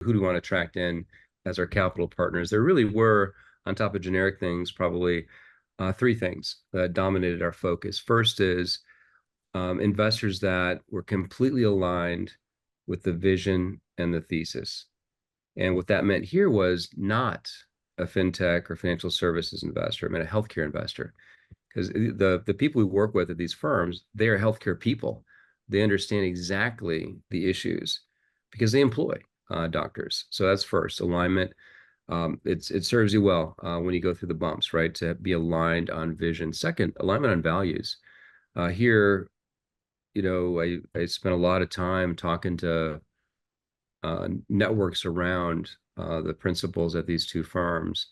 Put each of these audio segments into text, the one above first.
who do we want to attract in as our capital partners, there really were, on top of generic things, probably three things that dominated our focus. First is investors that were completely aligned with the vision and the thesis. And what that meant here was not a fintech or financial services investor. It meant a healthcare investor, because the people we work with at these firms, they are healthcare people. They understand exactly the issues because they employ doctors. So that's first alignment. It serves you well when you go through the bumps, right? To be aligned on vision. Second, alignment on values. Here, I spent a lot of time talking to networks around the principals at these two firms.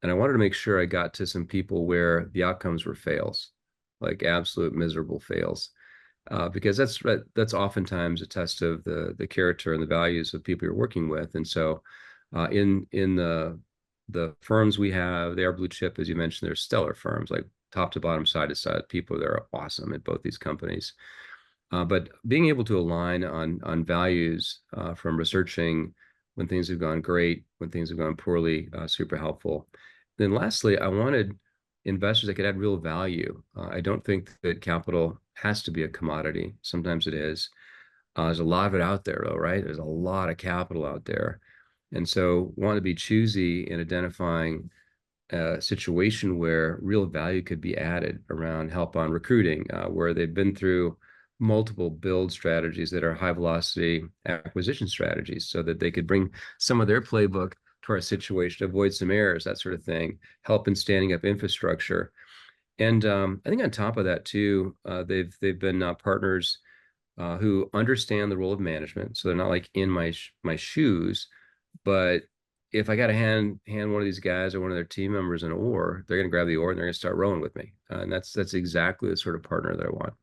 And I wanted to make sure I got to some people where the outcomes were fails, like absolute miserable fails, because that's oftentimes a test of the character and the values of people you're working with. And so, in the firms we have, they are blue chip, as you mentioned. They're stellar firms, like top to bottom, side to side. People that are awesome at both these companies. But being able to align on values from researching when things have gone great, when things have gone poorly, super helpful. Then lastly, I wanted investors that could add real value. I don't think that capital has to be a commodity. Sometimes it is. There's a lot of it out there, though, right? There's a lot of capital out there. And so want to be choosy in identifying a situation where real value could be added around help on recruiting, where they've been through multiple build strategies that are high velocity acquisition strategies, so that they could bring some of their playbook to our situation, avoid some errors, that sort of thing, help in standing up infrastructure. And I think on top of that too, they've been partners who understand the role of management, so they're not like in my shoes, but if I got to hand one of these guys or one of their team members an oar, they're going to grab the oar and they're going to start rowing with me. And that's exactly the sort of partner that I want.